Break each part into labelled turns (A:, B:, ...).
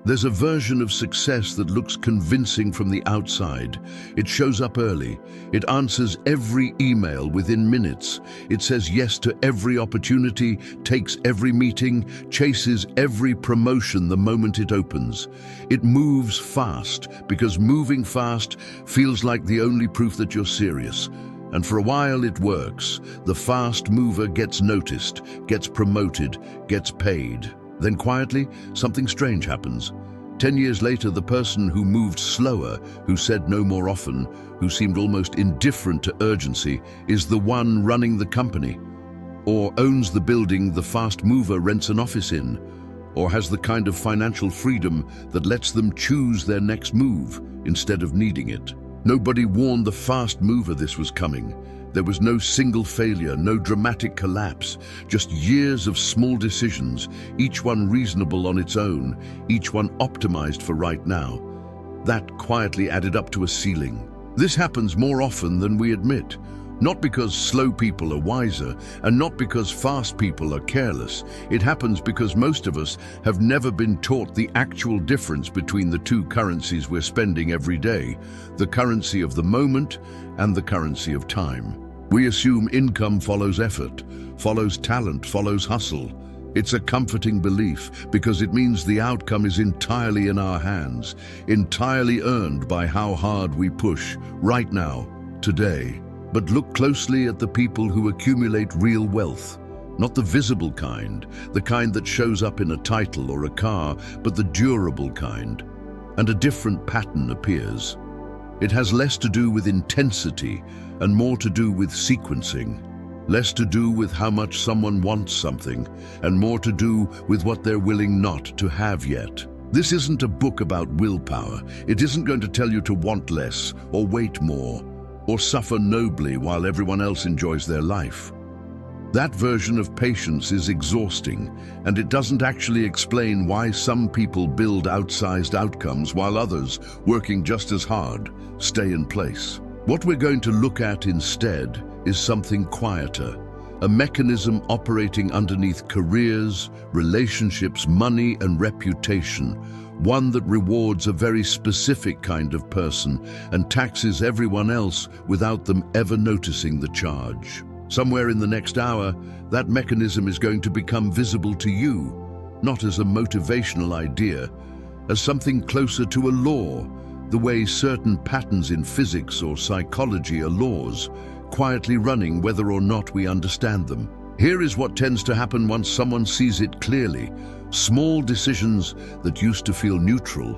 A: There's a version of success that looks convincing from the outside. It shows up early. It answers every email within minutes. It says yes to every opportunity, takes every meeting, chases every promotion the moment it opens. It moves fast because moving fast feels like the only proof that you're serious. And for a while it works. The fast mover gets noticed, gets promoted, gets paid. Then quietly, something strange happens. 10 years later, the person who moved slower, who said no more often, who seemed almost indifferent to urgency, is the one running the company, or owns the building the fast mover rents an office in, or has the kind of financial freedom that lets them choose their next move instead of needing it. Nobody warned the fast mover this was coming. There was no single failure, no dramatic collapse, just years of small decisions, each one reasonable on its own, each one optimized for right now. That quietly added up to a ceiling. This happens more often than we admit. Not because slow people are wiser, and not because fast people are careless. It happens because most of us have never been taught the actual difference between the two currencies we're spending every day, the currency of the moment and the currency of time. We assume income follows effort, follows talent, follows hustle. It's a comforting belief because it means the outcome is entirely in our hands, entirely earned by how hard we push, right now, today. But look closely at the people who accumulate real wealth. Not the visible kind, the kind that shows up in a title or a car, but the durable kind. And a different pattern appears. It has less to do with intensity and more to do with sequencing. Less to do with how much someone wants something, and more to do with what they're willing not to have yet. This isn't a book about willpower. It isn't going to tell you to want less, or wait more, or suffer nobly while everyone else enjoys their life. That version of patience is exhausting, and it doesn't actually explain why some people build outsized outcomes while others, working just as hard, stay in place. What we're going to look at instead is something quieter, a mechanism operating underneath careers, relationships, money, and reputation, one that rewards a very specific kind of person and taxes everyone else without them ever noticing the charge. Somewhere in the next hour, that mechanism is going to become visible to you, not as a motivational idea, as something closer to a law, the way certain patterns in physics or psychology are laws, quietly running whether or not we understand them. Here is what tends to happen once someone sees it clearly. Small decisions that used to feel neutral,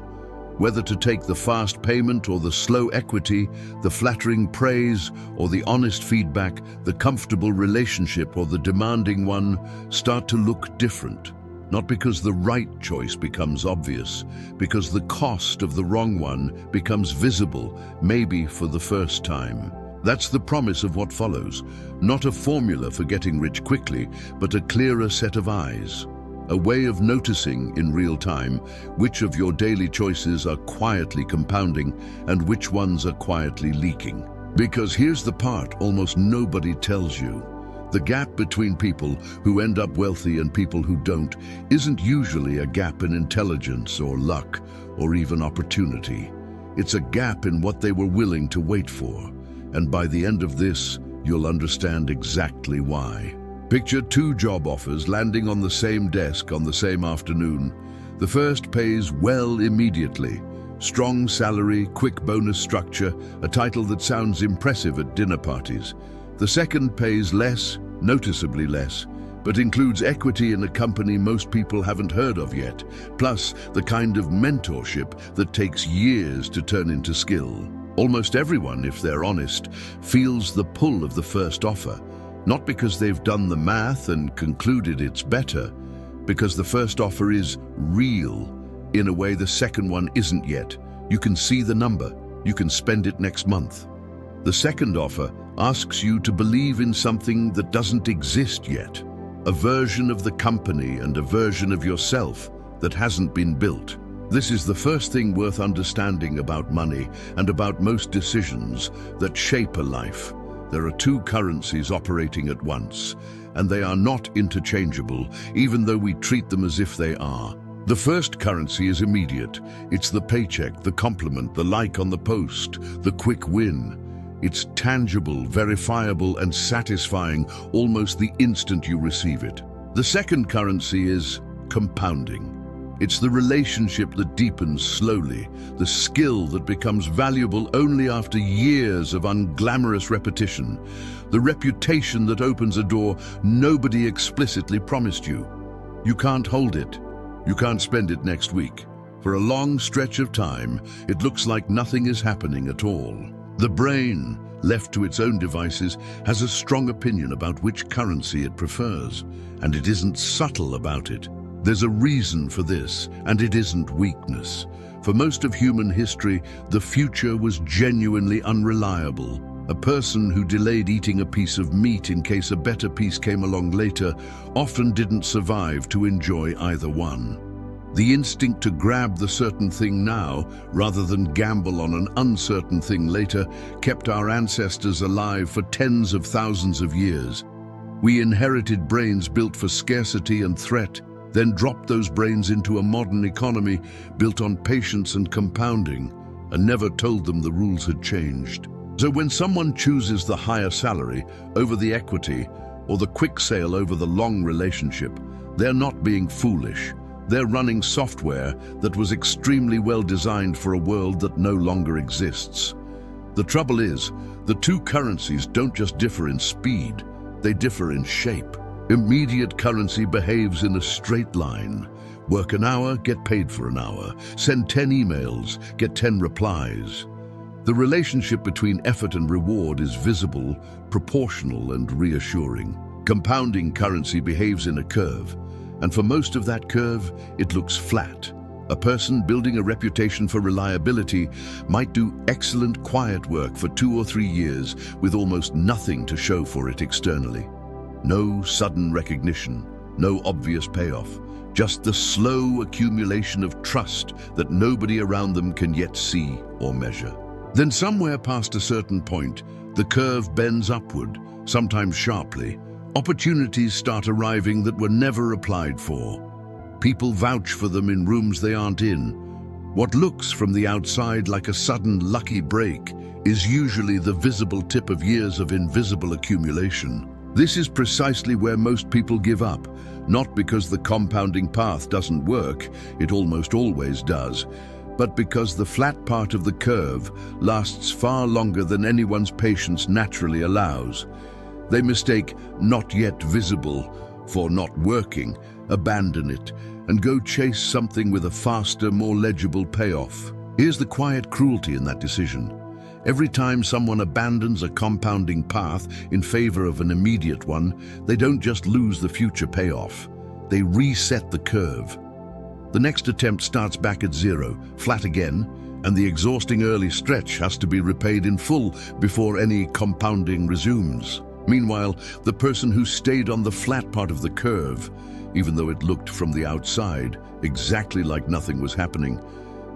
A: whether to take the fast payment or the slow equity, the flattering praise or the honest feedback, the comfortable relationship or the demanding one, start to look different. Not because the right choice becomes obvious, because the cost of the wrong one becomes visible, maybe for the first time. That's the promise of what follows. Not a formula for getting rich quickly, but a clearer set of eyes. A way of noticing in real time which of your daily choices are quietly compounding and which ones are quietly leaking. Because here's the part almost nobody tells you. The gap between people who end up wealthy and people who don't isn't usually a gap in intelligence or luck or even opportunity. It's a gap in what they were willing to wait for. And by the end of this, you'll understand exactly why. Picture two job offers landing on the same desk on the same afternoon. The first pays well immediately. Strong salary, quick bonus structure, a title that sounds impressive at dinner parties. The second pays less, noticeably less, but includes equity in a company most people haven't heard of yet, plus the kind of mentorship that takes years to turn into skill. Almost everyone, if they're honest, feels the pull of the first offer. Not because they've done the math and concluded it's better, because the first offer is real in a way the second one isn't yet. You can see the number, you can spend it next month. The second offer asks you to believe in something that doesn't exist yet, a version of the company and a version of yourself that hasn't been built. This is the first thing worth understanding about money and about most decisions that shape a life. There are two currencies operating at once, and they are not interchangeable, even though we treat them as if they are. The first currency is immediate. It's the paycheck, the compliment, the like on the post, the quick win. It's tangible, verifiable, and satisfying almost the instant you receive it. The second currency is compounding. It's the relationship that deepens slowly, the skill that becomes valuable only after years of unglamorous repetition, the reputation that opens a door nobody explicitly promised you. You can't hold it. You can't spend it next week. For a long stretch of time, it looks like nothing is happening at all. The brain, left to its own devices, has a strong opinion about which currency it prefers, and it isn't subtle about it. There's a reason for this, and it isn't weakness. For most of human history, the future was genuinely unreliable. A person who delayed eating a piece of meat in case a better piece came along later often didn't survive to enjoy either one. The instinct to grab the certain thing now, rather than gamble on an uncertain thing later, kept our ancestors alive for tens of thousands of years. We inherited brains built for scarcity and threat, then dropped those brains into a modern economy built on patience and compounding, and never told them the rules had changed. So when someone chooses the higher salary over the equity, or the quick sale over the long relationship, they're not being foolish. They're running software that was extremely well designed for a world that no longer exists. The trouble is, the two currencies don't just differ in speed, they differ in shape. Immediate currency behaves in a straight line. Work an hour, get paid for an hour. Send 10 emails, get 10 replies. The relationship between effort and reward is visible, proportional, and reassuring. Compounding currency behaves in a curve, and for most of that curve, it looks flat. A person building a reputation for reliability might do excellent quiet work for 2 or 3 years with almost nothing to show for it externally. No sudden recognition, no obvious payoff, just the slow accumulation of trust that nobody around them can yet see or measure. Then somewhere past a certain point, the curve bends upward, sometimes sharply. Opportunities start arriving that were never applied for. People vouch for them in rooms they aren't in. What looks from the outside like a sudden lucky break is usually the visible tip of years of invisible accumulation. This is precisely where most people give up, not because the compounding path doesn't work, it almost always does, but because the flat part of the curve lasts far longer than anyone's patience naturally allows. They mistake not yet visible for not working, abandon it, and go chase something with a faster, more legible payoff. Here's the quiet cruelty in that decision. Every time someone abandons a compounding path in favor of an immediate one, they don't just lose the future payoff. They reset the curve. The next attempt starts back at zero, flat again, and the exhausting early stretch has to be repaid in full before any compounding resumes. Meanwhile, the person who stayed on the flat part of the curve, even though it looked from the outside exactly like nothing was happening,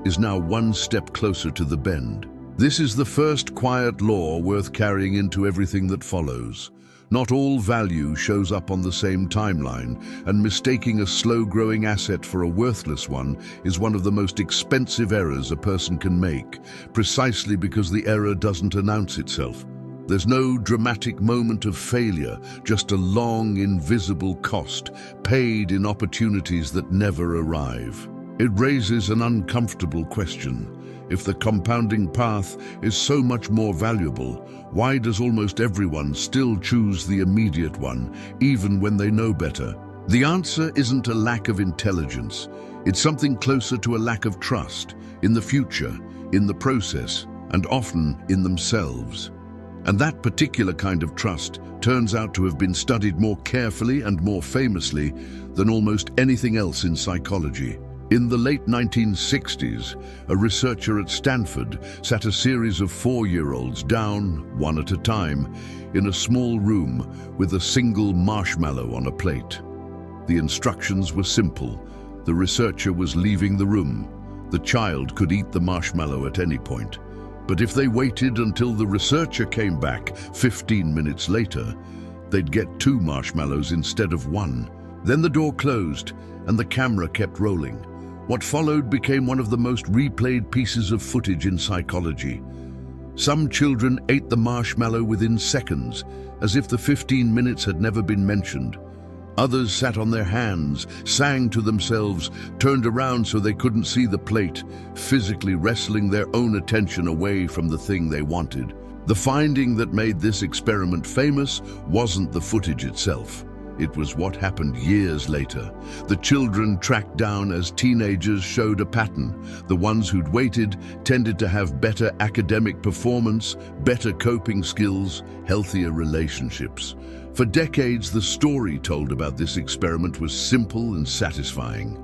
A: is now one step closer to the bend. This is the first quiet law worth carrying into everything that follows. Not all value shows up on the same timeline, and mistaking a slow-growing asset for a worthless one is one of the most expensive errors a person can make, precisely because the error doesn't announce itself. There's no dramatic moment of failure, just a long, invisible cost, paid in opportunities that never arrive. It raises an uncomfortable question. If the compounding path is so much more valuable, why does almost everyone still choose the immediate one, even when they know better? The answer isn't a lack of intelligence. It's something closer to a lack of trust in the future, in the process, and often in themselves. And that particular kind of trust turns out to have been studied more carefully and more famously than almost anything else in psychology. In the late 1960s, a researcher at Stanford sat a series of 4-year-olds down, one at a time, in a small room with a single marshmallow on a plate. The instructions were simple. The researcher was leaving the room. The child could eat the marshmallow at any point. But if they waited until the researcher came back 15 minutes later, they'd get 2 marshmallows instead of 1. Then the door closed and the camera kept rolling. What followed became one of the most replayed pieces of footage in psychology. Some children ate the marshmallow within seconds, as if the 15 minutes had never been mentioned. Others sat on their hands, sang to themselves, turned around so they couldn't see the plate, physically wresting their own attention away from the thing they wanted. The finding that made this experiment famous wasn't the footage itself. It was what happened years later. The children tracked down as teenagers showed a pattern. The ones who'd waited tended to have better academic performance, better coping skills, healthier relationships. For decades, the story told about this experiment was simple and satisfying.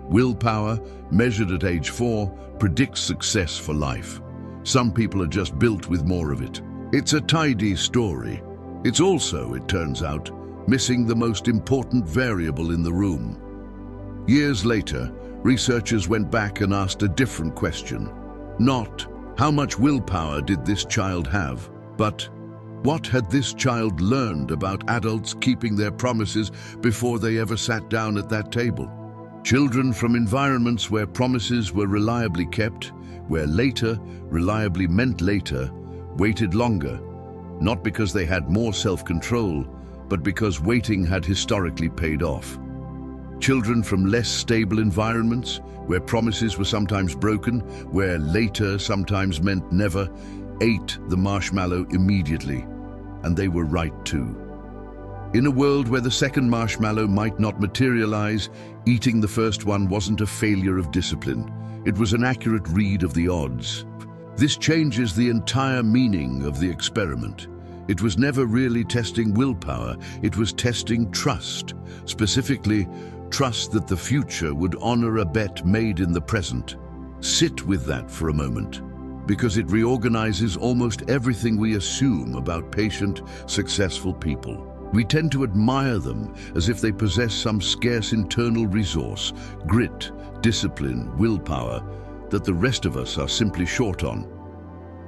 A: Willpower, measured at age 4, predicts success for life. Some people are just built with more of it. It's a tidy story. It's also, it turns out, missing the most important variable in the room. Years later, researchers went back and asked a different question. Not, how much willpower did this child have, but what had this child learned about adults keeping their promises before they ever sat down at that table? Children from environments where promises were reliably kept, where later reliably meant later, waited longer, not because they had more self-control, but because waiting had historically paid off. Children from less stable environments, where promises were sometimes broken, where later sometimes meant never, ate the marshmallow immediately, and they were right too. In a world where the second marshmallow might not materialize, eating the first one wasn't a failure of discipline. It was an accurate read of the odds. This changes the entire meaning of the experiment. It was never really testing willpower, it was testing trust. Specifically, trust that the future would honor a bet made in the present. Sit with that for a moment, because it reorganizes almost everything we assume about patient, successful people. We tend to admire them as if they possess some scarce internal resource, grit, discipline, willpower, that the rest of us are simply short on.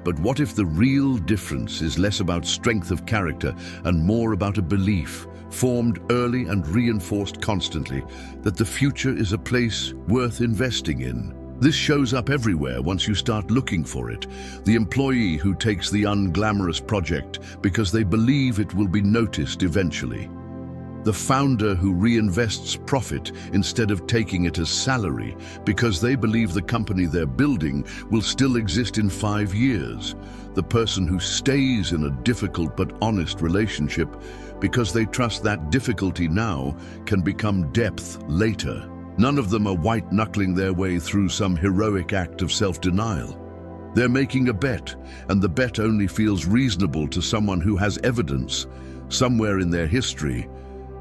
A: But what if the real difference is less about strength of character and more about a belief, formed early and reinforced constantly, that the future is a place worth investing in? This shows up everywhere once you start looking for it. The employee who takes the unglamorous project because they believe it will be noticed eventually. The founder who reinvests profit instead of taking it as salary because they believe the company they're building will still exist in 5 years. The person who stays in a difficult but honest relationship because they trust that difficulty now can become depth later. None of them are white-knuckling their way through some heroic act of self-denial. They're making a bet, and the bet only feels reasonable to someone who has evidence, somewhere in their history,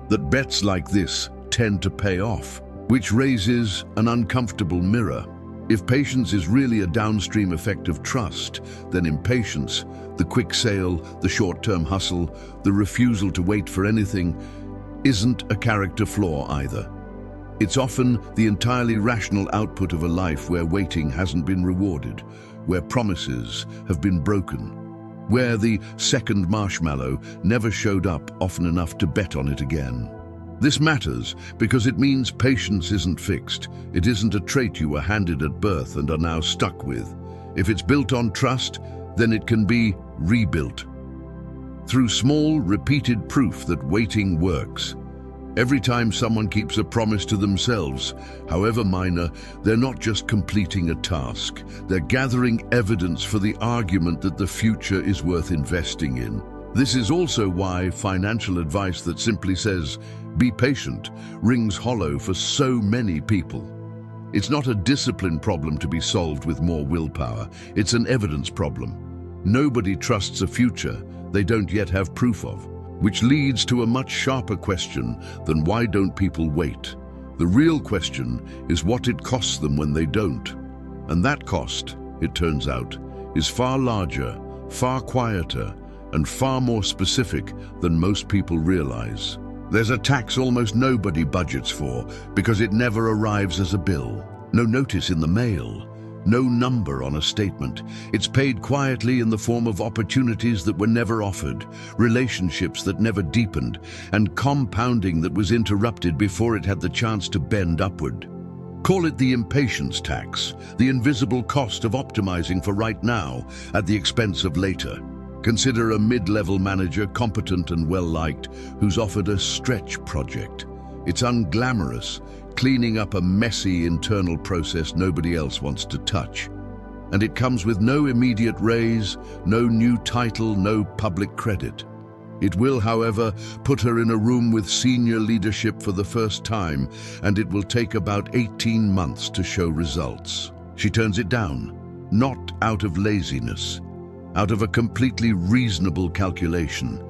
A: that bets like this tend to pay off, which raises an uncomfortable mirror. If patience is really a downstream effect of trust, then impatience, the quick sale, the short-term hustle, the refusal to wait for anything, isn't a character flaw either. It's often the entirely rational output of a life where waiting hasn't been rewarded, where promises have been broken, where the second marshmallow never showed up often enough to bet on it again. This matters because it means patience isn't fixed. It isn't a trait you were handed at birth and are now stuck with. If it's built on trust, then it can be rebuilt. Through small, repeated proof that waiting works. Every time someone keeps a promise to themselves, however minor, they're not just completing a task. They're gathering evidence for the argument that the future is worth investing in. This is also why financial advice that simply says, "Be patient," rings hollow for so many people. It's not a discipline problem to be solved with more willpower. It's an evidence problem. Nobody trusts a future they don't yet have proof of. Which leads to a much sharper question than why don't people wait? The real question is what it costs them when they don't. And that cost, it turns out, is far larger, far quieter, and far more specific than most people realize. There's a tax almost nobody budgets for because it never arrives as a bill. No notice in the mail. No number on a statement. It's paid quietly in the form of opportunities that were never offered, relationships that never deepened, and compounding that was interrupted before it had the chance to bend upward. Call it the impatience tax, the invisible cost of optimizing for right now at the expense of later. Consider a mid-level manager, competent and well-liked, who's offered a stretch project. It's unglamorous, cleaning up a messy internal process nobody else wants to touch. And it comes with no immediate raise, no new title, no public credit. It will, however, put her in a room with senior leadership for the first time, and it will take about 18 months to show results. She turns it down, not out of laziness, out of a completely reasonable calculation.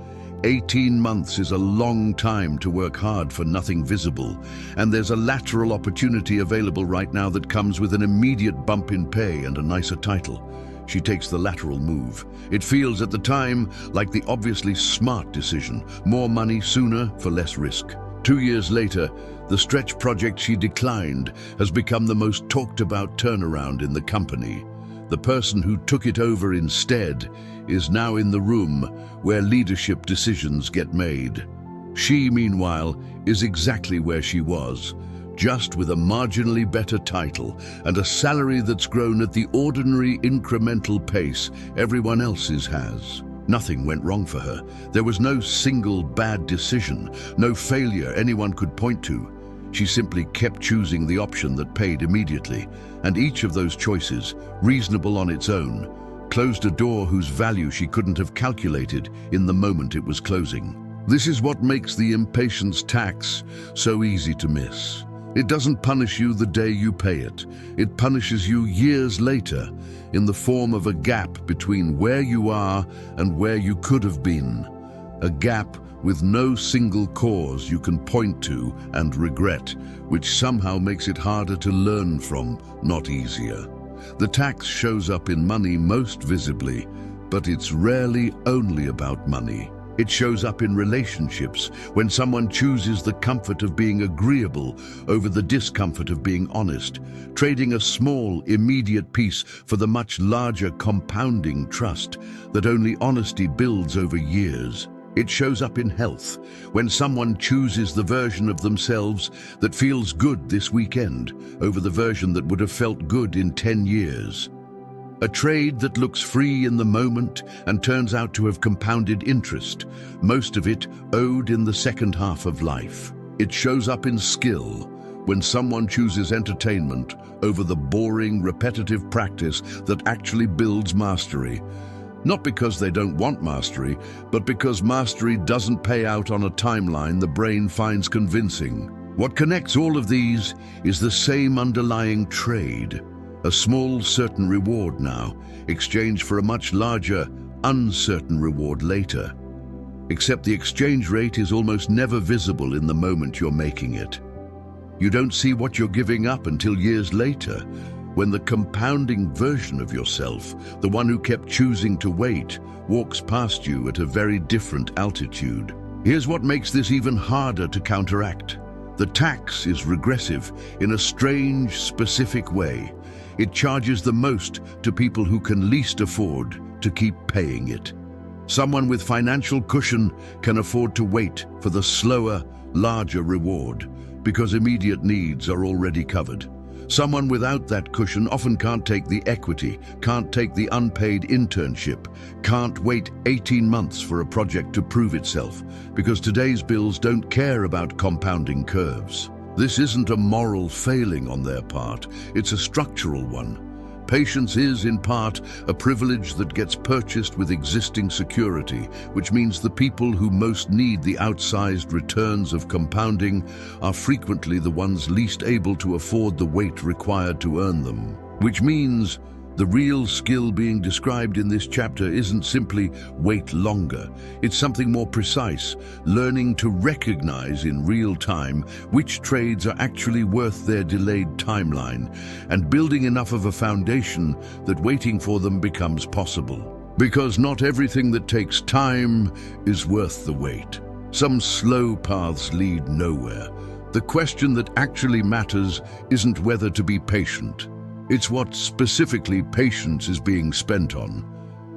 A: 18 months is a long time to work hard for nothing visible, and there's a lateral opportunity available right now that comes with an immediate bump in pay and a nicer title. She takes the lateral move. It feels at the time like the obviously smart decision. More money sooner for less risk. 2 years later, the stretch project she declined has become the most talked about turnaround in the company. The person who took it over instead is now in the room where leadership decisions get made. She, meanwhile, is exactly where she was, just with a marginally better title and a salary that's grown at the ordinary incremental pace everyone else's has. Nothing went wrong for her. There was no single bad decision, no failure anyone could point to. She simply kept choosing the option that paid immediately, and each of those choices, reasonable on its own, closed a door whose value she couldn't have calculated in the moment it was closing. This is what makes the impatience tax so easy to miss. It doesn't punish you the day you pay it. It punishes you years later in the form of a gap between where you are and where you could have been. A gap with no single cause you can point to and regret, which somehow makes it harder to learn from, not easier. The tax shows up in money most visibly, but it's rarely only about money. It shows up in relationships, when someone chooses the comfort of being agreeable over the discomfort of being honest, trading a small, immediate peace for the much larger compounding trust that only honesty builds over years. It shows up in health, when someone chooses the version of themselves that feels good this weekend over the version that would have felt good in 10 years. A trade that looks free in the moment and turns out to have compounded interest, most of it owed in the second half of life. It shows up in skill, when someone chooses entertainment over the boring, repetitive practice that actually builds mastery. Not because they don't want mastery, but because mastery doesn't pay out on a timeline the brain finds convincing. What connects all of these is the same underlying trade. A small, certain reward now, exchanged for a much larger, uncertain reward later. Except the exchange rate is almost never visible in the moment you're making it. You don't see what you're giving up until years later, when the compounding version of yourself, the one who kept choosing to wait, walks past you at a very different altitude. Here's what makes this even harder to counteract. The tax is regressive in a strange, specific way. It charges the most to people who can least afford to keep paying it. Someone with financial cushion can afford to wait for the slower, larger reward because immediate needs are already covered. Someone without that cushion often can't take the equity, can't take the unpaid internship, can't wait 18 months for a project to prove itself, because today's bills don't care about compounding curves. This isn't a moral failing on their part, it's a structural one. Patience is, in part, a privilege that gets purchased with existing security, which means the people who most need the outsized returns of compounding are frequently the ones least able to afford the weight required to earn them. Which means the real skill being described in this chapter isn't simply wait longer. It's something more precise, learning to recognize in real time which trades are actually worth their delayed timeline, and building enough of a foundation that waiting for them becomes possible. Because not everything that takes time is worth the wait. Some slow paths lead nowhere. The question that actually matters isn't whether to be patient. It's what specifically patience is being spent on.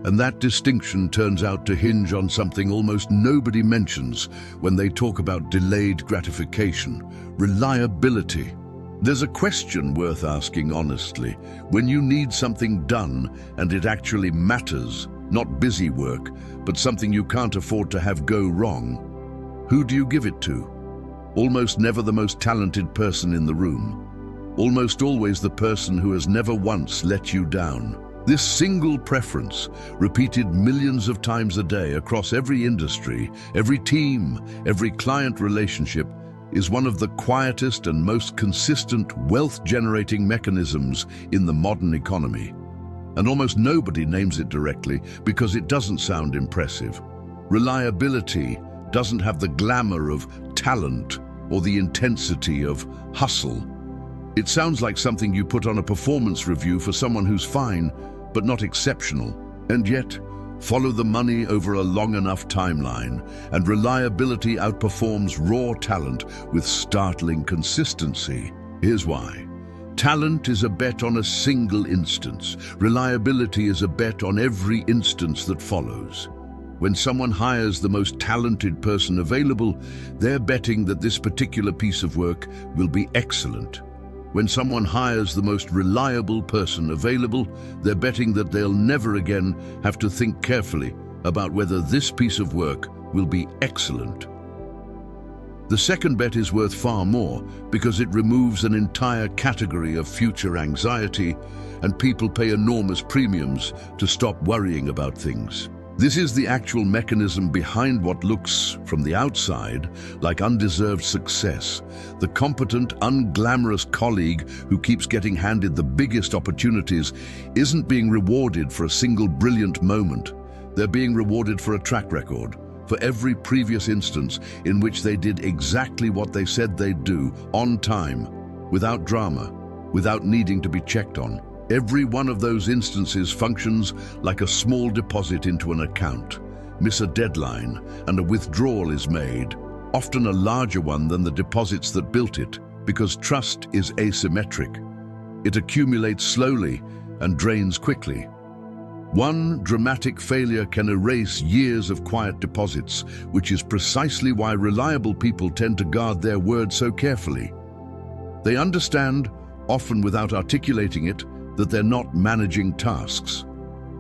A: And that distinction turns out to hinge on something almost nobody mentions when they talk about delayed gratification: reliability. There's a question worth asking honestly. When you need something done and it actually matters, not busy work, but something you can't afford to have go wrong, who do you give it to? Almost never the most talented person in the room. Almost always the person who has never once let you down. This single preference, repeated millions of times a day across every industry, every team, every client relationship, is one of the quietest and most consistent wealth-generating mechanisms in the modern economy. And almost nobody names it directly because it doesn't sound impressive. Reliability doesn't have the glamour of talent or the intensity of hustle. It sounds like something you put on a performance review for someone who's fine, but not exceptional. And yet, follow the money over a long enough timeline, and reliability outperforms raw talent with startling consistency. Here's why. Talent is a bet on a single instance. Reliability is a bet on every instance that follows. When someone hires the most talented person available, they're betting that this particular piece of work will be excellent. When someone hires the most reliable person available, they're betting that they'll never again have to think carefully about whether this piece of work will be excellent. The second bet is worth far more because it removes an entire category of future anxiety, and people pay enormous premiums to stop worrying about things. This is the actual mechanism behind what looks, from the outside, like undeserved success. The competent, unglamorous colleague who keeps getting handed the biggest opportunities isn't being rewarded for a single brilliant moment. They're being rewarded for a track record, for every previous instance in which they did exactly what they said they'd do, on time, without drama, without needing to be checked on. Every one of those instances functions like a small deposit into an account. Miss a deadline, and a withdrawal is made, often a larger one than the deposits that built it, because trust is asymmetric. It accumulates slowly and drains quickly. One dramatic failure can erase years of quiet deposits, which is precisely why reliable people tend to guard their word so carefully. They understand, often without articulating it, that they're not managing tasks.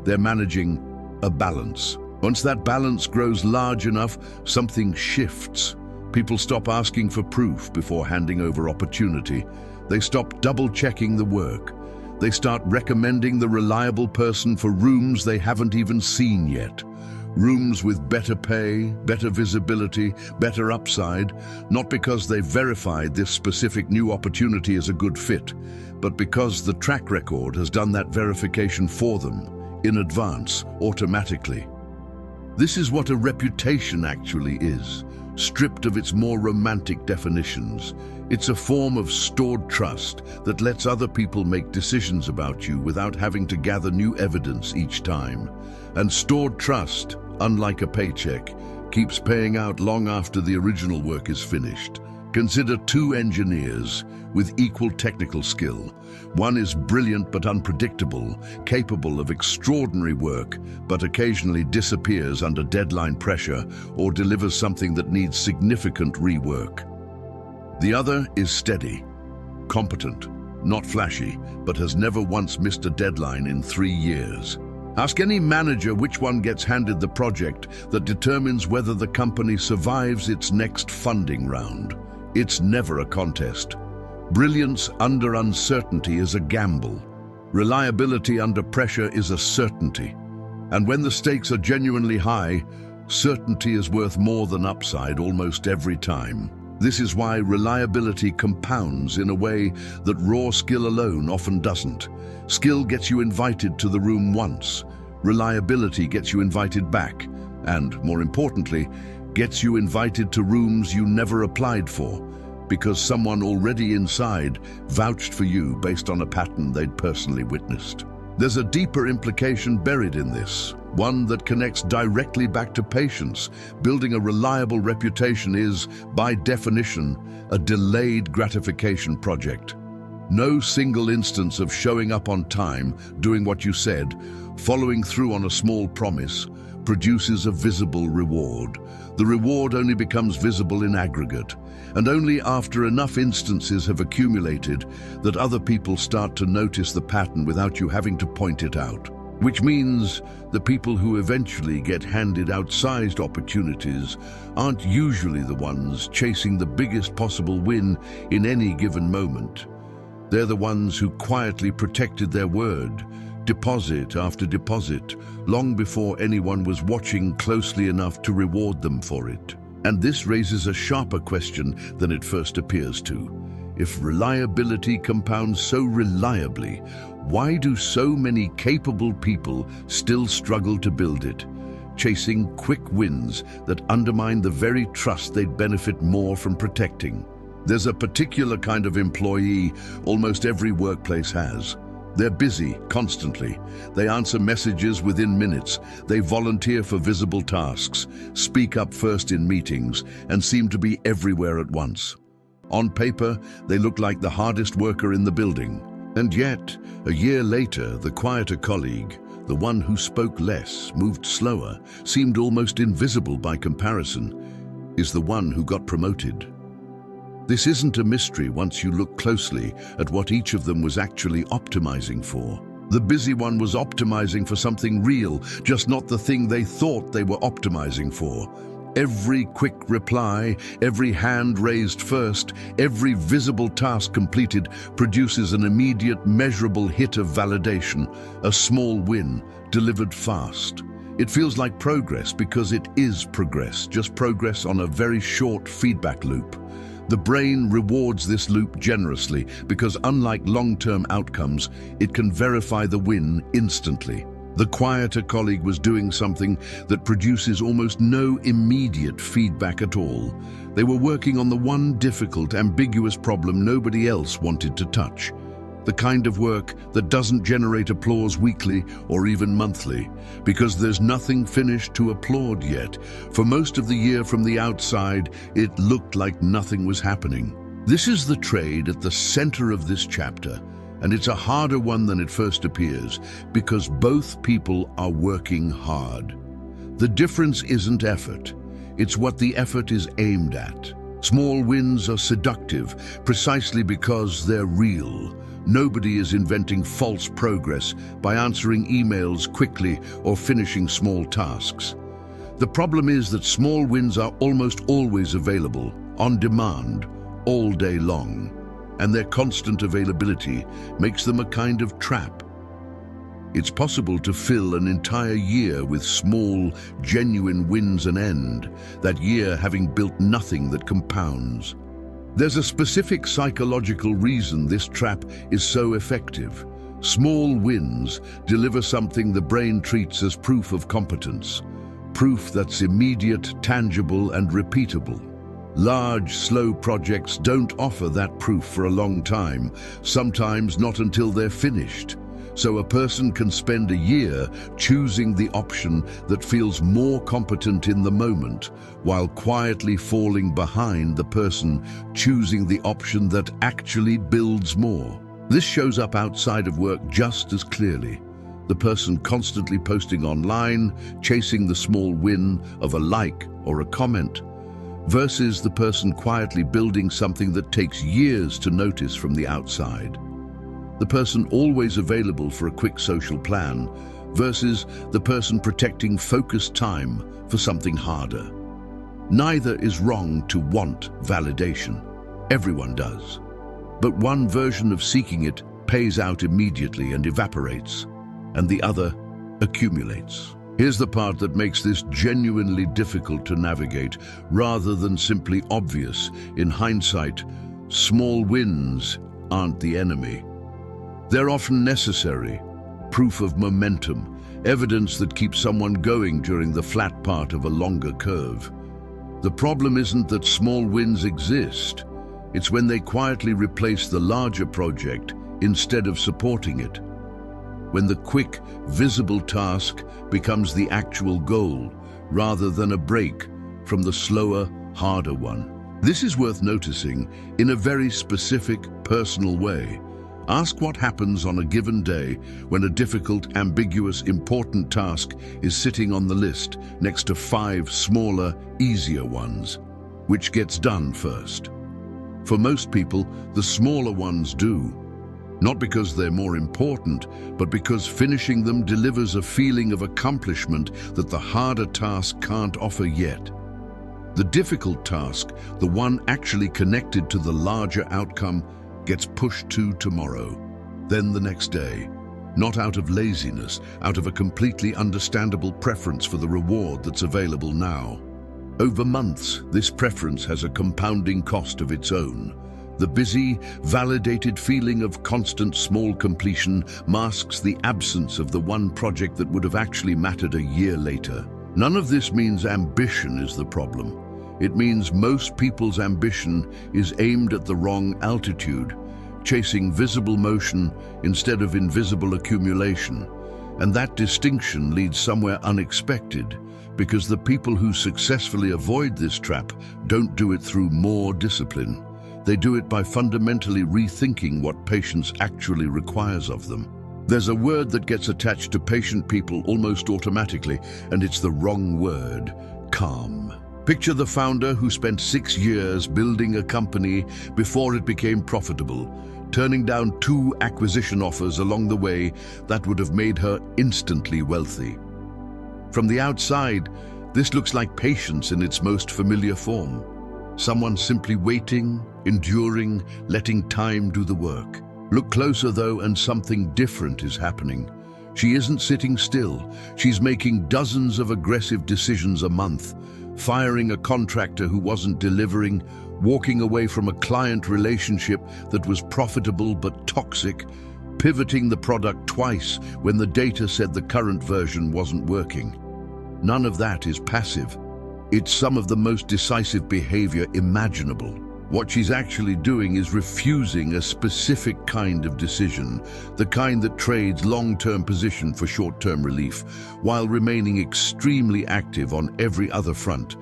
A: They're managing a balance. Once that balance grows large enough, something shifts. People stop asking for proof before handing over opportunity. They stop double-checking the work. They start recommending the reliable person for rooms they haven't even seen yet. Rooms with better pay, better visibility, better upside, not because they've verified this specific new opportunity as a good fit, but because the track record has done that verification for them, in advance, automatically. This is what a reputation actually is, stripped of its more romantic definitions. It's a form of stored trust that lets other people make decisions about you without having to gather new evidence each time. And stored trust, unlike a paycheck, keeps paying out long after the original work is finished. Consider two engineers with equal technical skill. One is brilliant but unpredictable, capable of extraordinary work, but occasionally disappears under deadline pressure or delivers something that needs significant rework. The other is steady, competent, not flashy, but has never once missed a deadline in 3 years. Ask any manager which one gets handed the project that determines whether the company survives its next funding round. It's never a contest. Brilliance under uncertainty is a gamble. Reliability under pressure is a certainty. And when the stakes are genuinely high, certainty is worth more than upside almost every time. This is why reliability compounds in a way that raw skill alone often doesn't. Skill gets you invited to the room once. Reliability gets you invited back, and, more importantly, gets you invited to rooms you never applied for, because someone already inside vouched for you based on a pattern they'd personally witnessed. There's a deeper implication buried in this, one that connects directly back to patience. Building a reliable reputation is, by definition, a delayed gratification project. No single instance of showing up on time, doing what you said, following through on a small promise, produces a visible reward. The reward only becomes visible in aggregate, and only after enough instances have accumulated that other people start to notice the pattern without you having to point it out. Which means the people who eventually get handed outsized opportunities aren't usually the ones chasing the biggest possible win in any given moment. They're the ones who quietly protected their word, deposit after deposit, long before anyone was watching closely enough to reward them for it. And this raises a sharper question than it first appears to. If reliability compounds so reliably, why do so many capable people still struggle to build it, chasing quick wins that undermine the very trust they'd benefit more from protecting? There's a particular kind of employee almost every workplace has. They're busy constantly. They answer messages within minutes. They volunteer for visible tasks, speak up first in meetings, and seem to be everywhere at once. On paper, they look like the hardest worker in the building. And yet, a year later, the quieter colleague, the one who spoke less, moved slower, seemed almost invisible by comparison, is the one who got promoted. This isn't a mystery once you look closely at what each of them was actually optimizing for. The busy one was optimizing for something real, just not the thing they thought they were optimizing for. Every quick reply, every hand raised first, every visible task completed produces an immediate, measurable hit of validation, a small win, delivered fast. It feels like progress because it is progress, just progress on a very short feedback loop. The brain rewards this loop generously because, unlike long-term outcomes, it can verify the win instantly. The quieter colleague was doing something that produces almost no immediate feedback at all. They were working on the one difficult, ambiguous problem nobody else wanted to touch. The kind of work that doesn't generate applause weekly or even monthly, because there's nothing finished to applaud yet. For most of the year from the outside, it looked like nothing was happening. This is the trade at the center of this chapter. And it's a harder one than it first appears, because both people are working hard. The difference isn't effort, it's what the effort is aimed at. Small wins are seductive precisely because they're real. Nobody is inventing false progress by answering emails quickly or finishing small tasks. The problem is that small wins are almost always available, on demand, all day long. And their constant availability makes them a kind of trap. It's possible to fill an entire year with small, genuine wins and end, that year having built nothing that compounds. There's a specific psychological reason this trap is so effective. Small wins deliver something the brain treats as proof of competence, proof that's immediate, tangible, and repeatable. Large, slow projects don't offer that proof for a long time, sometimes not until they're finished. So a person can spend a year choosing the option that feels more competent in the moment, while quietly falling behind the person choosing the option that actually builds more. This shows up outside of work just as clearly. The person constantly posting online, chasing the small win of a like or a comment, versus the person quietly building something that takes years to notice from the outside. The person always available for a quick social plan versus the person protecting focused time for something harder. Neither is wrong to want validation. Everyone does. But one version of seeking it pays out immediately and evaporates, and the other accumulates. Here's the part that makes this genuinely difficult to navigate, rather than simply obvious. In hindsight, small wins aren't the enemy. They're often necessary, proof of momentum, evidence that keeps someone going during the flat part of a longer curve. The problem isn't that small wins exist, it's when they quietly replace the larger project instead of supporting it. When the quick, visible task becomes the actual goal, rather than a break from the slower, harder one. This is worth noticing in a very specific, personal way. Ask what happens on a given day when a difficult, ambiguous, important task is sitting on the list next to 5 smaller, easier ones. Which gets done first? For most people, the smaller ones do. Not because they're more important, but because finishing them delivers a feeling of accomplishment that the harder task can't offer yet. The difficult task, the one actually connected to the larger outcome, gets pushed to tomorrow, then the next day. Not out of laziness, out of a completely understandable preference for the reward that's available now. Over months, this preference has a compounding cost of its own. The busy, validated feeling of constant small completion masks the absence of the one project that would have actually mattered a year later. None of this means ambition is the problem. It means most people's ambition is aimed at the wrong altitude, chasing visible motion instead of invisible accumulation. And that distinction leads somewhere unexpected, because the people who successfully avoid this trap don't do it through more discipline. They do it by fundamentally rethinking what patience actually requires of them. There's a word that gets attached to patient people almost automatically, and it's the wrong word: calm. Picture the founder who spent 6 years building a company before it became profitable, turning down 2 acquisition offers along the way that would have made her instantly wealthy. From the outside, this looks like patience in its most familiar form. Someone simply waiting, enduring, letting time do the work. Look closer though, and something different is happening. She isn't sitting still. She's making dozens of aggressive decisions a month, firing a contractor who wasn't delivering, walking away from a client relationship that was profitable but toxic, pivoting the product twice when the data said the current version wasn't working. None of that is passive. It's some of the most decisive behavior imaginable. What she's actually doing is refusing a specific kind of decision, the kind that trades long-term position for short-term relief, while remaining extremely active on every other front.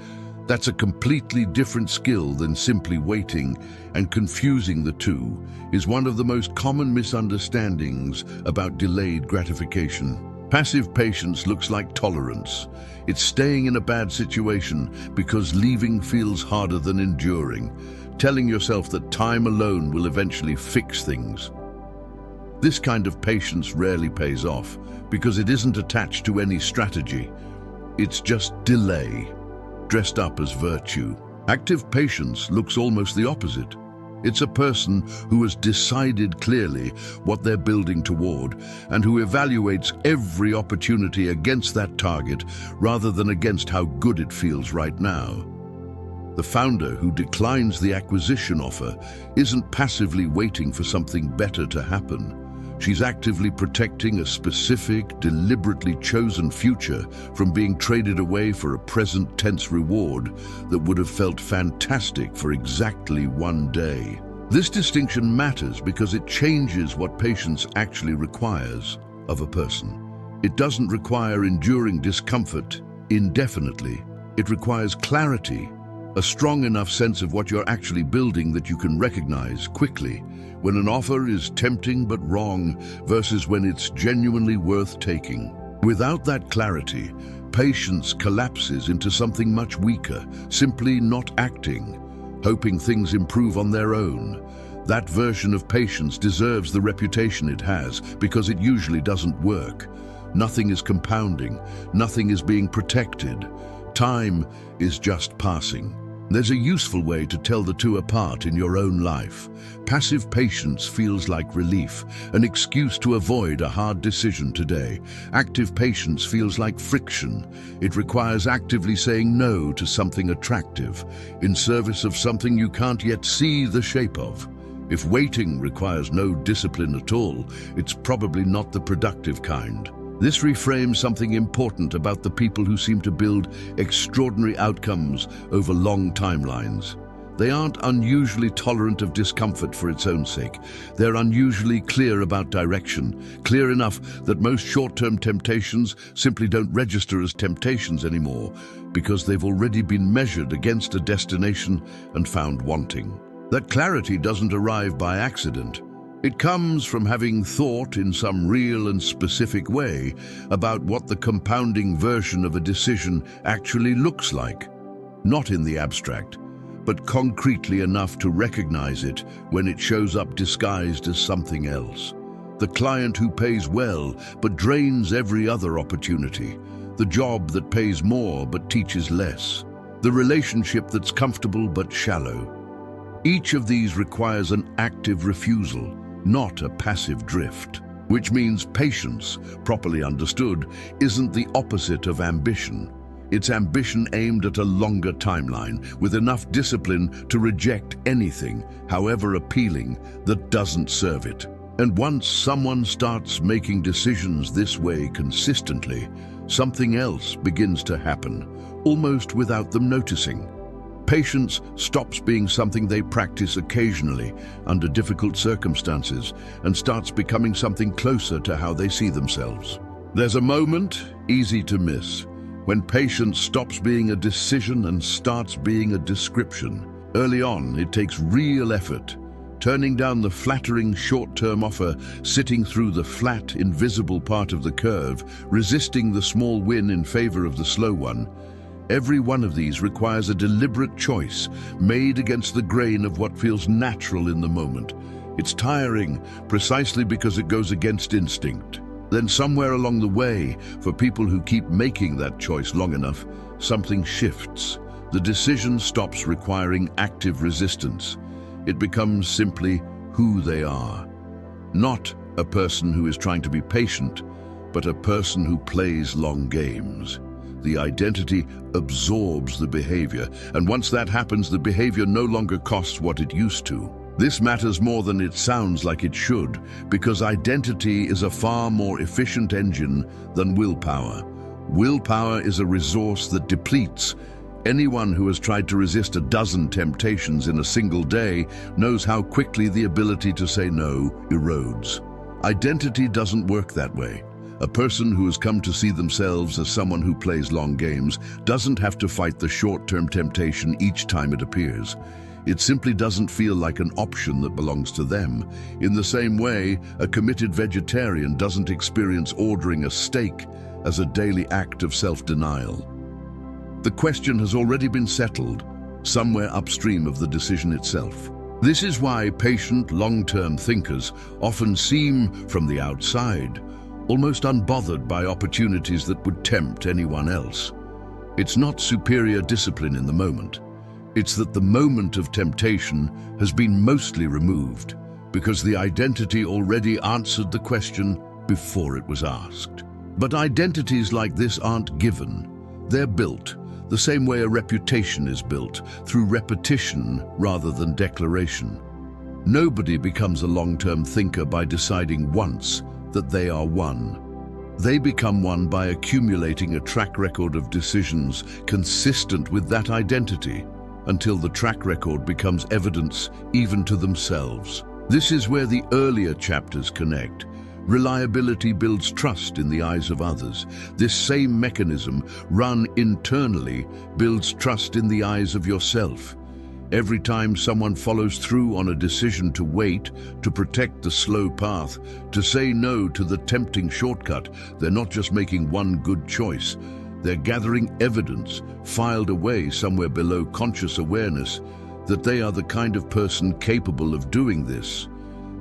A: That's a completely different skill than simply waiting, and confusing the two is one of the most common misunderstandings about delayed gratification. Passive patience looks like tolerance. It's staying in a bad situation because leaving feels harder than enduring, telling yourself that time alone will eventually fix things. This kind of patience rarely pays off because it isn't attached to any strategy. It's just delay, dressed up as virtue. Active patience looks almost the opposite. It's a person who has decided clearly what they're building toward and who evaluates every opportunity against that target rather than against how good it feels right now. The founder who declines the acquisition offer isn't passively waiting for something better to happen. She's actively protecting a specific, deliberately chosen future from being traded away for a present tense reward that would have felt fantastic for exactly one day. This distinction matters because it changes what patience actually requires of a person. It doesn't require enduring discomfort indefinitely. It requires clarity, a strong enough sense of what you're actually building that you can recognize quickly when an offer is tempting but wrong versus when it's genuinely worth taking. Without that clarity, patience collapses into something much weaker, simply not acting, hoping things improve on their own. That version of patience deserves the reputation it has because it usually doesn't work. Nothing is compounding, nothing is being protected. Time is just passing. There's a useful way to tell the two apart in your own life. Passive patience feels like relief, an excuse to avoid a hard decision today. Active patience feels like friction. It requires actively saying no to something attractive, in service of something you can't yet see the shape of. If waiting requires no discipline at all, it's probably not the productive kind. This reframes something important about the people who seem to build extraordinary outcomes over long timelines. They aren't unusually tolerant of discomfort for its own sake. They're unusually clear about direction, clear enough that most short-term temptations simply don't register as temptations anymore because they've already been measured against a destination and found wanting. That clarity doesn't arrive by accident. It comes from having thought in some real and specific way about what the compounding version of a decision actually looks like. Not in the abstract, but concretely enough to recognize it when it shows up disguised as something else. The client who pays well but drains every other opportunity. The job that pays more but teaches less. The relationship that's comfortable but shallow. Each of these requires an active refusal, not a passive drift. Which means patience, properly understood, isn't the opposite of ambition. It's ambition aimed at a longer timeline, with enough discipline to reject anything, however appealing, that doesn't serve it. And once someone starts making decisions this way consistently, something else begins to happen, almost without them noticing. Patience stops being something they practice occasionally under difficult circumstances and starts becoming something closer to how they see themselves. There's a moment, easy to miss, when patience stops being a decision and starts being a description. Early on, it takes real effort. Turning down the flattering short-term offer, sitting through the flat, invisible part of the curve, resisting the small win in favor of the slow one. Every one of these requires a deliberate choice, made against the grain of what feels natural in the moment. It's tiring, precisely because it goes against instinct. Then somewhere along the way, for people who keep making that choice long enough, something shifts. The decision stops requiring active resistance. It becomes simply who they are. Not a person who is trying to be patient, but a person who plays long games. The identity absorbs the behavior, and once that happens, the behavior no longer costs what it used to. This matters more than it sounds like it should, because identity is a far more efficient engine than willpower. Willpower is a resource that depletes. Anyone who has tried to resist a dozen temptations in a single day knows how quickly the ability to say no erodes. Identity doesn't work that way. A person who has come to see themselves as someone who plays long games doesn't have to fight the short-term temptation each time it appears. It simply doesn't feel like an option that belongs to them. In the same way, a committed vegetarian doesn't experience ordering a steak as a daily act of self-denial. The question has already been settled, somewhere upstream of the decision itself. This is why patient, long-term thinkers often seem, from the outside, almost unbothered by opportunities that would tempt anyone else. It's not superior discipline in the moment. It's that the moment of temptation has been mostly removed, because the identity already answered the question before it was asked. But identities like this aren't given. They're built. The same way a reputation is built, through repetition rather than declaration. Nobody becomes a long-term thinker by deciding once that they are one. They become one by accumulating a track record of decisions consistent with that identity, until the track record becomes evidence even to themselves. This is where the earlier chapters connect. Reliability builds trust in the eyes of others. This same mechanism, run internally, builds trust in the eyes of yourself. Every time someone follows through on a decision to wait, to protect the slow path, to say no to the tempting shortcut, they're not just making one good choice. They're gathering evidence, filed away somewhere below conscious awareness, that they are the kind of person capable of doing this.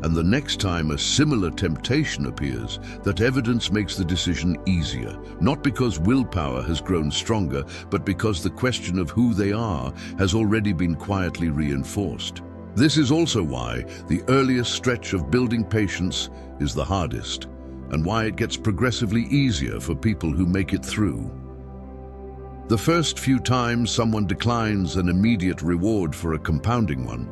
A: And the next time a similar temptation appears, that evidence makes the decision easier, not because willpower has grown stronger, but because the question of who they are has already been quietly reinforced. This is also why the earliest stretch of building patience is the hardest, and why it gets progressively easier for people who make it through. The first few times someone declines an immediate reward for a compounding one,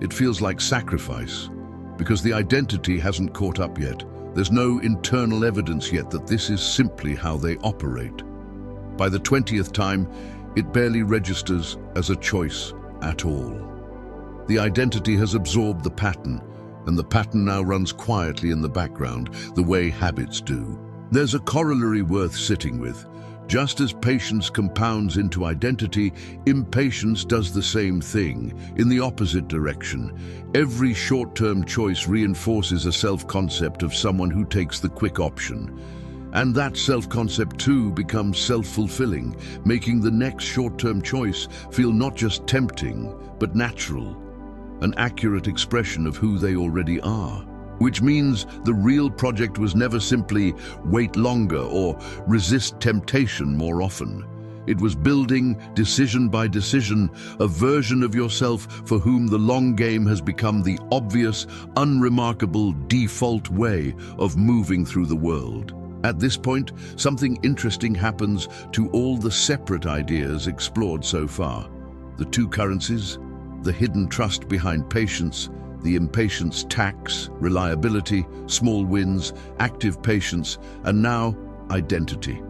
A: it feels like sacrifice. Because the identity hasn't caught up yet. There's no internal evidence yet that this is simply how they operate. By the 20th time, it barely registers as a choice at all. The identity has absorbed the pattern, and the pattern now runs quietly in the background, the way habits do. There's a corollary worth sitting with. Just as patience compounds into identity, impatience does the same thing, in the opposite direction. Every short-term choice reinforces a self-concept of someone who takes the quick option. And that self-concept too becomes self-fulfilling, making the next short-term choice feel not just tempting, but natural, an accurate expression of who they already are. Which means the real project was never simply wait longer or resist temptation more often. It was building, decision by decision, a version of yourself for whom the long game has become the obvious, unremarkable default way of moving through the world. At this point, something interesting happens to all the separate ideas explored so far. The two currencies, the hidden trust behind patience, the impatience tax, reliability, small wins, active patience, and now identity.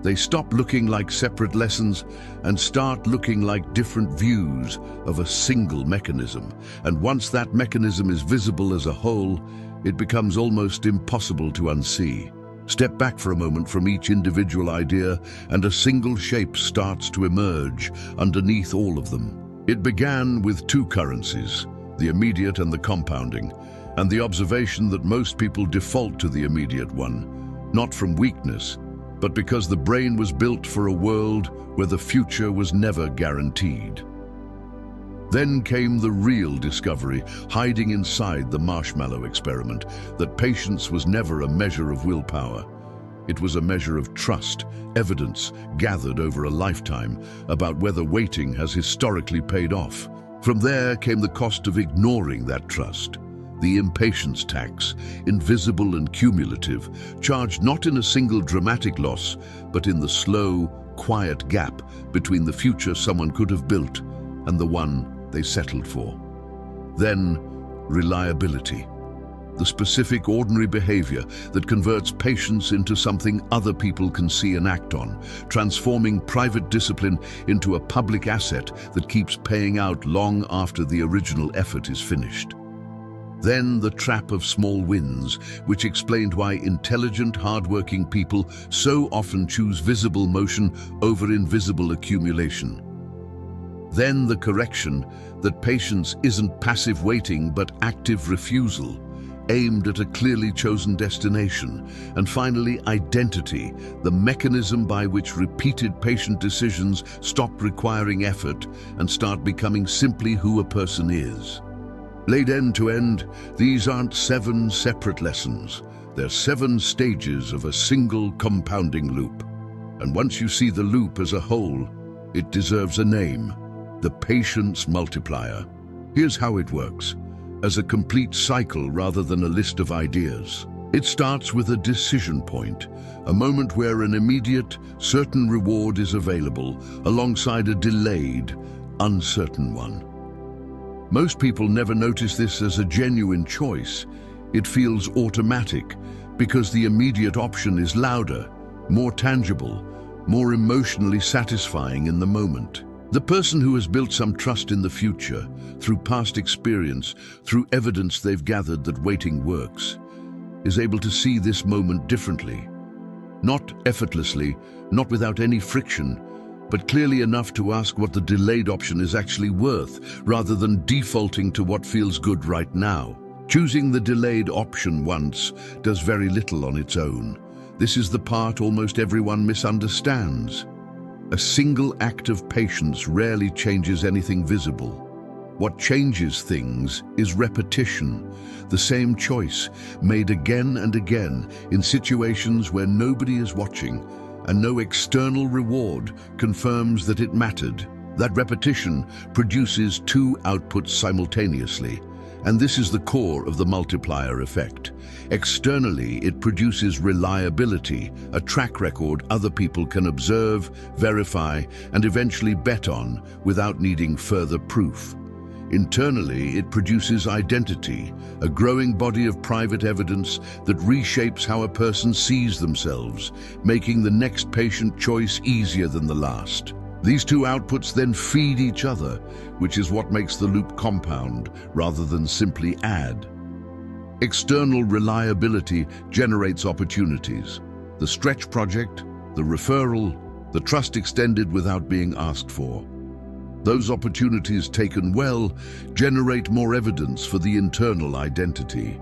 A: They stop looking like separate lessons and start looking like different views of a single mechanism. And once that mechanism is visible as a whole, it becomes almost impossible to unsee. Step back for a moment from each individual idea and a single shape starts to emerge underneath all of them. It began with two currencies, the immediate and the compounding, and the observation that most people default to the immediate one, not from weakness, but because the brain was built for a world where the future was never guaranteed. Then came the real discovery, hiding inside the marshmallow experiment, that patience was never a measure of willpower. It was a measure of trust, evidence gathered over a lifetime about whether waiting has historically paid off. From there came the cost of ignoring that trust. The impatience tax, invisible and cumulative, charged not in a single dramatic loss, but in the slow, quiet gap between the future someone could have built and the one they settled for. Then, reliability. The specific, ordinary behavior that converts patience into something other people can see and act on, transforming private discipline into a public asset that keeps paying out long after the original effort is finished. Then the trap of small wins, which explained why intelligent, hardworking people so often choose visible motion over invisible accumulation. Then the correction that patience isn't passive waiting but active refusal, aimed at a clearly chosen destination. And finally, identity, the mechanism by which repeated patient decisions stop requiring effort and start becoming simply who a person is. Laid end to end, these aren't 7 separate lessons. They're 7 stages of a single compounding loop. And once you see the loop as a whole, it deserves a name: the patience multiplier. Here's how it works. As a complete cycle rather than a list of ideas. It starts with a decision point, a moment where an immediate, certain reward is available alongside a delayed, uncertain one. Most people never notice this as a genuine choice. It feels automatic because the immediate option is louder, more tangible, more emotionally satisfying in the moment. The person who has built some trust in the future, through past experience, through evidence they've gathered that waiting works, is able to see this moment differently. Not effortlessly, not without any friction, but clearly enough to ask what the delayed option is actually worth, rather than defaulting to what feels good right now. Choosing the delayed option once does very little on its own. This is the part almost everyone misunderstands. A single act of patience rarely changes anything visible. What changes things is repetition, the same choice made again and again in situations where nobody is watching and no external reward confirms that it mattered. That repetition produces 2 outputs simultaneously, and this is the core of the multiplier effect. Externally, it produces reliability, a track record other people can observe, verify, and eventually bet on without needing further proof. Internally, it produces identity, a growing body of private evidence that reshapes how a person sees themselves, making the next patient choice easier than the last. These 2 outputs then feed each other, which is what makes the loop compound rather than simply add. External reliability generates opportunities. The stretch project, the referral, the trust extended without being asked for. Those opportunities taken well generate more evidence for the internal identity.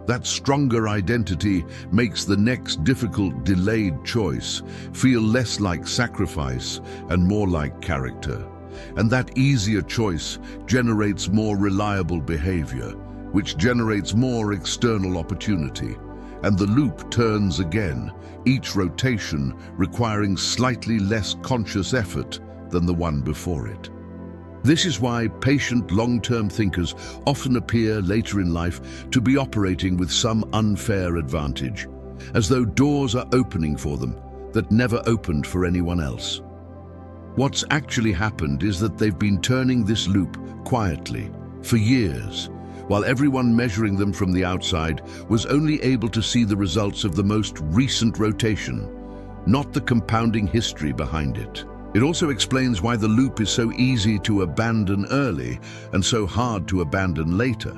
A: That stronger identity makes the next difficult, delayed choice feel less like sacrifice and more like character. And that easier choice generates more reliable behavior, which generates more external opportunity. And the loop turns again, each rotation requiring slightly less conscious effort than the one before it. This is why patient long-term thinkers often appear later in life to be operating with some unfair advantage, as though doors are opening for them that never opened for anyone else. What's actually happened is that they've been turning this loop quietly for years, while everyone measuring them from the outside was only able to see the results of the most recent rotation, not the compounding history behind it. It also explains why the loop is so easy to abandon early and so hard to abandon later.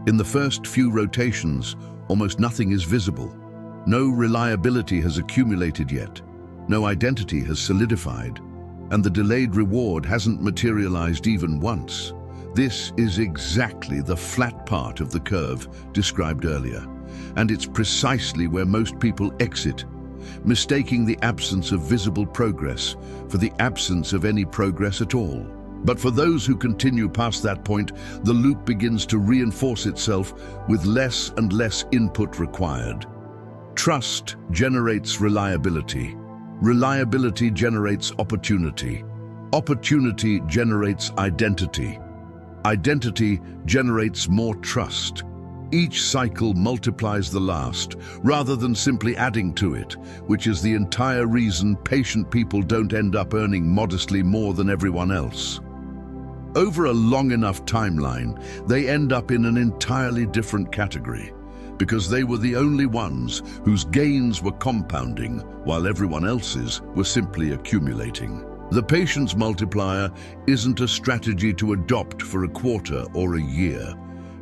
A: In the first few rotations, almost nothing is visible. No reliability has accumulated yet. No identity has solidified. And the delayed reward hasn't materialized even once. This is exactly the flat part of the curve described earlier. And it's precisely where most people exit, mistaking the absence of visible progress for the absence of any progress at all. But for those who continue past that point, the loop begins to reinforce itself with less and less input required. Trust generates reliability. Reliability generates opportunity. Opportunity generates identity. Identity generates more trust. Each cycle multiplies the last, rather than simply adding to it, which is the entire reason patient people don't end up earning modestly more than everyone else. Over a long enough timeline, they end up in an entirely different category, because they were the only ones whose gains were compounding while everyone else's were simply accumulating. The patience multiplier isn't a strategy to adopt for a quarter or a year.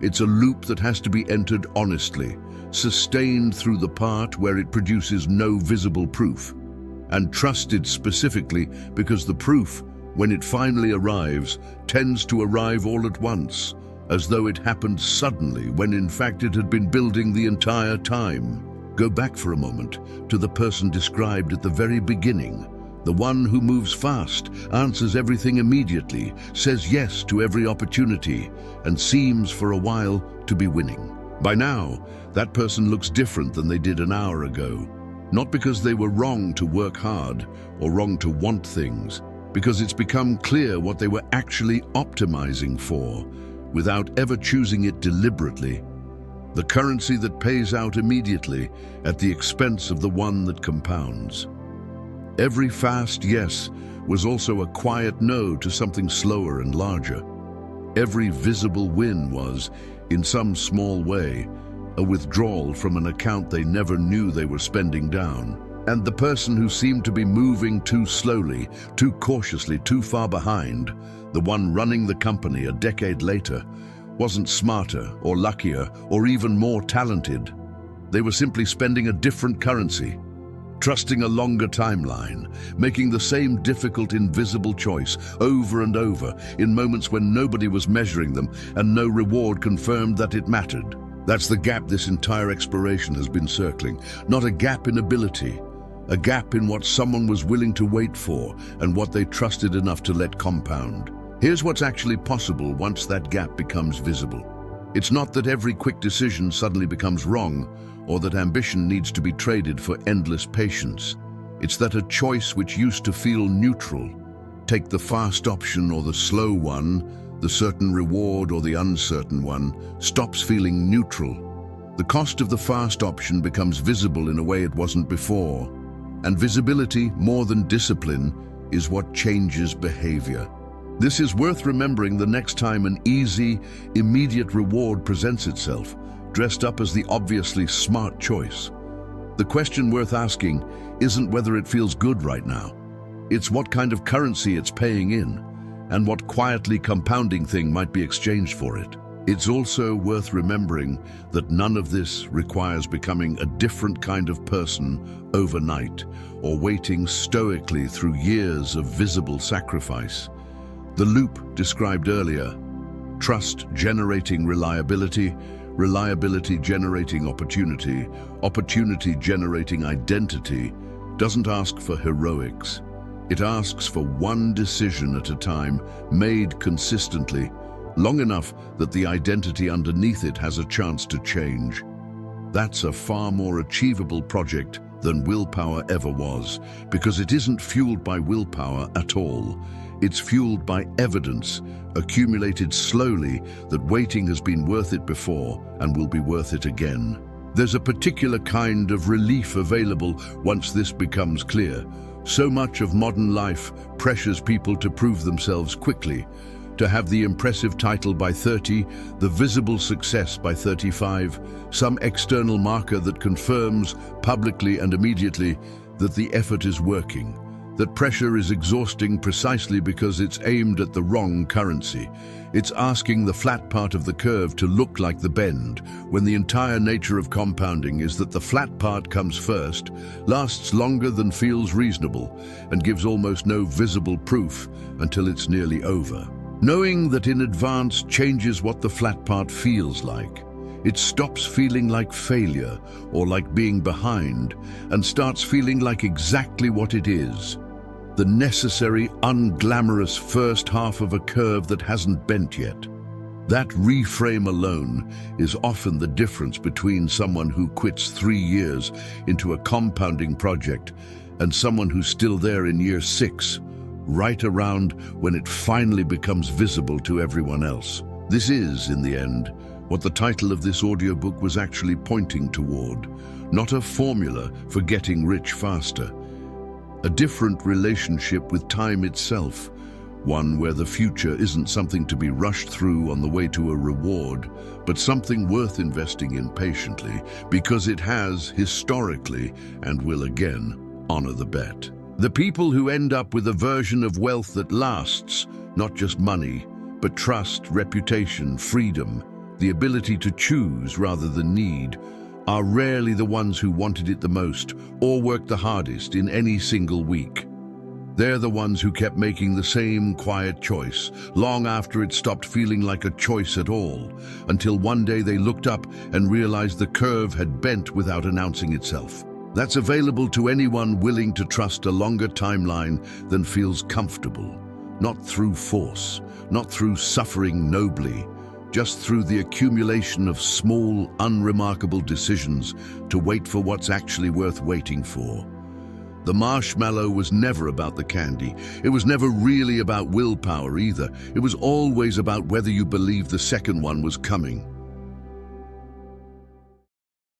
A: It's a loop that has to be entered honestly, sustained through the part where it produces no visible proof, and trusted specifically because the proof, when it finally arrives, tends to arrive all at once, as though it happened suddenly when in fact it had been building the entire time. Go back for a moment to the person described at the very beginning. The one who moves fast, answers everything immediately, says yes to every opportunity, and seems for a while to be winning. By now, that person looks different than they did an hour ago. Not because they were wrong to work hard or wrong to want things, because it's become clear what they were actually optimizing for, without ever choosing it deliberately. The currency that pays out immediately at the expense of the one that compounds. Every fast yes was also a quiet no to something slower and larger. Every visible win was, in some small way, a withdrawal from an account they never knew they were spending down. And the person who seemed to be moving too slowly, too cautiously, too far behind, the one running the company a decade later, wasn't smarter or luckier or even more talented. They were simply spending a different currency, trusting a longer timeline, making the same difficult, invisible choice over and over in moments when nobody was measuring them and no reward confirmed that it mattered. That's the gap this entire exploration has been circling. Not a gap in ability, a gap in what someone was willing to wait for and what they trusted enough to let compound. Here's what's actually possible once that gap becomes visible. It's not that every quick decision suddenly becomes wrong, or that ambition needs to be traded for endless patience. It's that a choice which used to feel neutral, take the fast option or the slow one, the certain reward or the uncertain one, stops feeling neutral. The cost of the fast option becomes visible in a way it wasn't before. And visibility, more than discipline, is what changes behavior. This is worth remembering the next time an easy, immediate reward presents itself, dressed up as the obviously smart choice. The question worth asking isn't whether it feels good right now. It's what kind of currency it's paying in, and what quietly compounding thing might be exchanged for it. It's also worth remembering that none of this requires becoming a different kind of person overnight or waiting stoically through years of visible sacrifice. The loop described earlier, trust generating reliability, reliability generating opportunity, opportunity generating identity, doesn't ask for heroics. It asks for one decision at a time, made consistently, long enough that the identity underneath it has a chance to change. That's a far more achievable project than willpower ever was, because it isn't fueled by willpower at all. It's fueled by evidence, accumulated slowly, that waiting has been worth it before and will be worth it again. There's a particular kind of relief available once this becomes clear. So much of modern life pressures people to prove themselves quickly, to have the impressive title by 30, the visible success by 35, some external marker that confirms publicly and immediately that the effort is working. That pressure is exhausting precisely because it's aimed at the wrong currency. It's asking the flat part of the curve to look like the bend, when the entire nature of compounding is that the flat part comes first, lasts longer than feels reasonable, and gives almost no visible proof until it's nearly over. Knowing that in advance changes what the flat part feels like. It stops feeling like failure or like being behind and starts feeling like exactly what it is. The necessary, unglamorous first half of a curve that hasn't bent yet. That reframe alone is often the difference between someone who quits 3 years into a compounding project and someone who's still there in year 6, right around when it finally becomes visible to everyone else. This is, in the end, what the title of this audiobook was actually pointing toward. Not a formula for getting rich faster. A different relationship with time itself. One where the future isn't something to be rushed through on the way to a reward, but something worth investing in patiently, because it has, historically, and will again, honor the bet. The people who end up with a version of wealth that lasts, not just money, but trust, reputation, freedom, the ability to choose rather than need, are rarely the ones who wanted it the most or worked the hardest in any single week. They're the ones who kept making the same quiet choice, long after it stopped feeling like a choice at all, until one day they looked up and realized the curve had bent without announcing itself. That's available to anyone willing to trust a longer timeline than feels comfortable, not through force, not through suffering nobly, just through the accumulation of small, unremarkable decisions to wait for what's actually worth waiting for. The marshmallow was never about the candy. It was never really about willpower either. It was always about whether you believed the second one was coming.